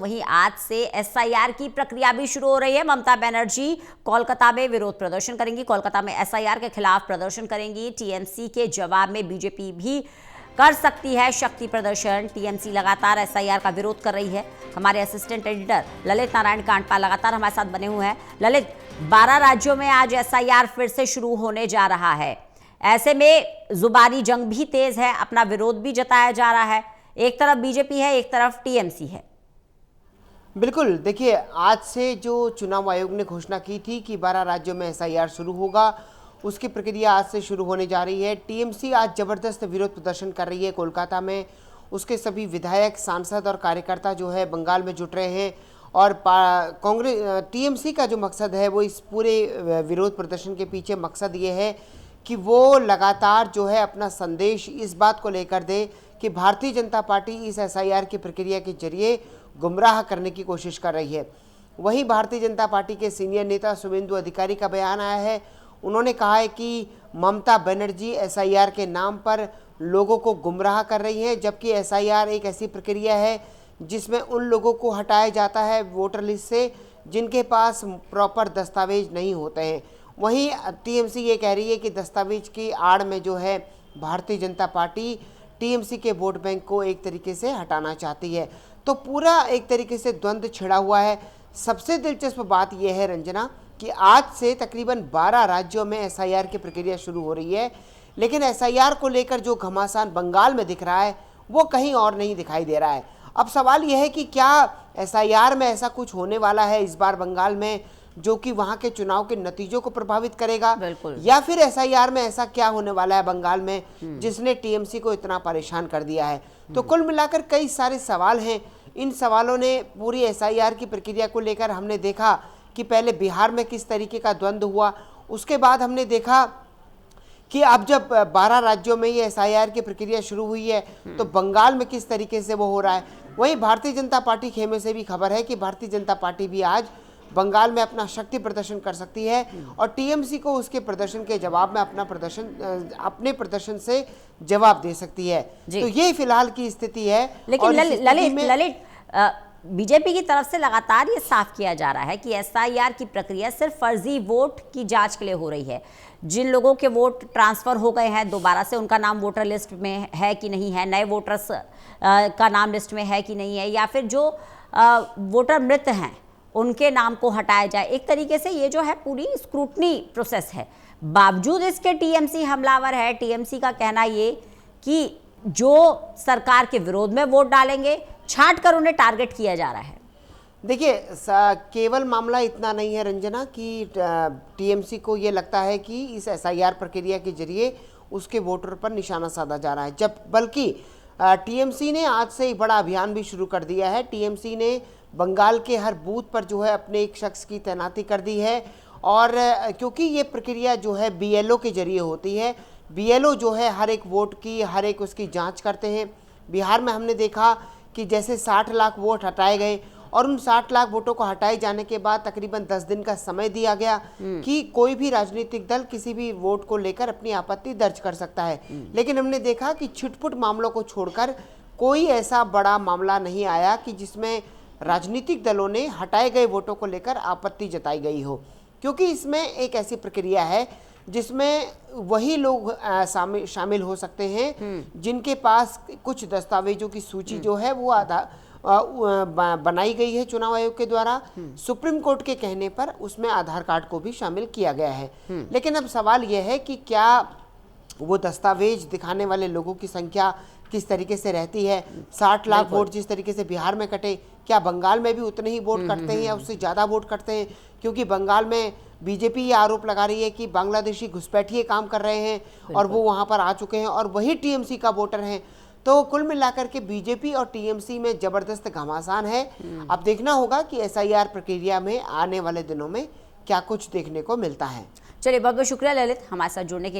वहीं आज से एसआईआर की प्रक्रिया भी शुरू हो रही है। ममता बनर्जी कोलकाता में विरोध प्रदर्शन करेंगी, कोलकाता में एसआईआर के खिलाफ प्रदर्शन करेंगी। टीएमसी के जवाब में बीजेपी भी कर सकती है शक्ति प्रदर्शन। टीएमसी लगातार एसआईआर का विरोध कर रही है। हमारे असिस्टेंट एडिटर ललित नारायण कांडपाल लगातार हमारे साथ बने हुए हैं। ललित, 12 राज्यों में आज एसआईआर फिर से शुरू होने जा रहा है। ऐसे में जुबानी जंग भी तेज है, अपना विरोध भी जताया जा रहा है। एक तरफ बीजेपी है, एक तरफ टीएमसी है। बिल्कुल, देखिए, आज से जो चुनाव आयोग ने घोषणा की थी कि 12 राज्यों में एसआईआर शुरू होगा, उसकी प्रक्रिया आज से शुरू होने जा रही है। टीएमसी आज जबरदस्त विरोध प्रदर्शन कर रही है कोलकाता में। उसके सभी विधायक, सांसद और कार्यकर्ता जो है बंगाल में जुट रहे हैं। और कांग्रेस टीएमसी का जो मकसद है वो इस पूरे विरोध प्रदर्शन के पीछे मकसद ये है कि वो लगातार जो है अपना संदेश इस बात को लेकर दे कि भारतीय जनता पार्टी इस एसआईआर की प्रक्रिया के जरिए गुमराह करने की कोशिश कर रही है। वहीं भारतीय जनता पार्टी के सीनियर नेता शुभेंदु अधिकारी का बयान आया है। उन्होंने कहा है कि ममता बनर्जी एसआईआर के नाम पर लोगों को गुमराह कर रही हैं, जबकि एसआईआर एक ऐसी प्रक्रिया है जिसमें उन लोगों को हटाया जाता है वोटर लिस्ट से जिनके पास प्रॉपर दस्तावेज नहीं होते हैं। वहीं टीएमसी ये कह रही है कि दस्तावेज की आड़ में जो है भारतीय जनता पार्टी टीएमसी के वोट बैंक को एक तरीके से हटाना चाहती है। तो पूरा एक तरीके से द्वंद्व छिड़ा हुआ है। सबसे दिलचस्प बात यह है रंजना कि आज से तकरीबन 12 राज्यों में एसआईआर की प्रक्रिया शुरू हो रही है, लेकिन एसआईआर को लेकर जो घमासान बंगाल में दिख रहा है वो कहीं और नहीं दिखाई दे रहा है। अब सवाल यह है कि क्या एसआईआर में ऐसा कुछ होने वाला है इस बार बंगाल में जो कि वहां के चुनाव के नतीजों को प्रभावित करेगा, या फिर एसआईआर में ऐसा क्या होने वाला है बंगाल में जिसने टीएमसी को इतना परेशान कर दिया है। तो कुल मिलाकर कई सारे सवाल हैं। इन सवालों ने पूरी एसआईआर की प्रक्रिया को लेकर हमने देखा कि पहले बिहार में किस तरीके का द्वंद्व हुआ, उसके बाद हमने देखा कि अब जब 12 राज्यों में ये एसआईआर की प्रक्रिया शुरू हुई है तो बंगाल में किस तरीके से वो हो रहा है। वहीं भारतीय जनता पार्टी खेमे से भी खबर है कि भारतीय जनता पार्टी भी आज बंगाल में अपना शक्ति प्रदर्शन कर सकती है और टीएमसी को उसके प्रदर्शन के जवाब में अपने प्रदर्शन से जवाब दे सकती है। तो ये फिलहाल की स्थिति है। लेकिन ललित, बीजेपी की तरफ से लगातार ये साफ किया जा रहा है कि एसआईआर की प्रक्रिया सिर्फ फर्जी वोट की जांच के लिए हो रही है। जिन लोगों के वोट ट्रांसफर हो गए हैं दोबारा से उनका नाम वोटर लिस्ट में है कि नहीं है, नए वोटर्स का नाम लिस्ट में है कि नहीं है, या फिर जो वोटर मृत हैं उनके नाम को हटाया जाए। एक तरीके से ये जो है पूरी स्क्रूटनी प्रोसेस है। बावजूद इसके टीएमसी हमलावर है। टीएमसी का कहना ये कि जो सरकार के विरोध में वोट डालेंगे छांट कर उन्हें टारगेट किया जा रहा है। देखिए, केवल मामला इतना नहीं है रंजना कि टीएमसी को ये लगता है कि इस एसआईआर प्रक्रिया के जरिए उसके वोटर पर निशाना साधा जा रहा है, जब बल्कि टीएमसी ने आज से एक बड़ा अभियान भी शुरू कर दिया है। टीएमसी ने बंगाल के हर बूथ पर जो है अपने एक शख्स की तैनाती कर दी है। और क्योंकि ये प्रक्रिया जो है बीएलओ के जरिए होती है, बीएलओ जो है हर एक वोट की हर एक उसकी जांच करते हैं। बिहार में हमने देखा कि जैसे 60 लाख वोट हटाए गए और उन 60 लाख वोटों को हटाए जाने के बाद तकरीबन 10 दिन का समय दिया गया कि कोई भी राजनीतिक दल किसी भी वोट को लेकर अपनी आपत्ति दर्ज कर सकता है। लेकिन हमने देखा कि छिटपुट मामलों को छोड़कर कोई ऐसा बड़ा मामला नहीं आया कि जिसमें राजनीतिक दलों ने हटाए गए वोटों को लेकर आपत्ति जताई गई हो, क्योंकि इसमें एक ऐसी प्रक्रिया है जिसमें वही लोग शामिल हो सकते हैं जिनके पास कुछ दस्तावेजों की सूची जो है वो बनाई गई है चुनाव आयोग के द्वारा। सुप्रीम कोर्ट के कहने पर उसमें आधार कार्ड को भी शामिल किया गया है। लेकिन अब सवाल यह है कि क्या वो दस्तावेज दिखाने वाले लोगों की संख्या किस तरीके से रहती है। 60 लाख वोट जिस तरीके से बिहार में कटे, क्या बंगाल में भी उतने ही वोट कटते हैं या उससे ज़्यादा वोट कटते हैं? क्योंकि बंगाल में बीजेपी ये आरोप लगा रही है कि बांग्लादेशी घुसपैठिए काम कर रहे हैं और वो वहाँ पर आ चुके हैं और वही टीएमसी का वोटर हैं। तो कुल मिलाकर के बीजेपी और टीएमसी में जबरदस्त घमासान है। अब देखना होगा कि एसआईआर प्रक्रिया में आने वाले दिनों में क्या कुछ देखने को मिलता है। चलिए, बहुत बहुत शुक्रिया ललित हमारे साथ जुड़ने के लिए।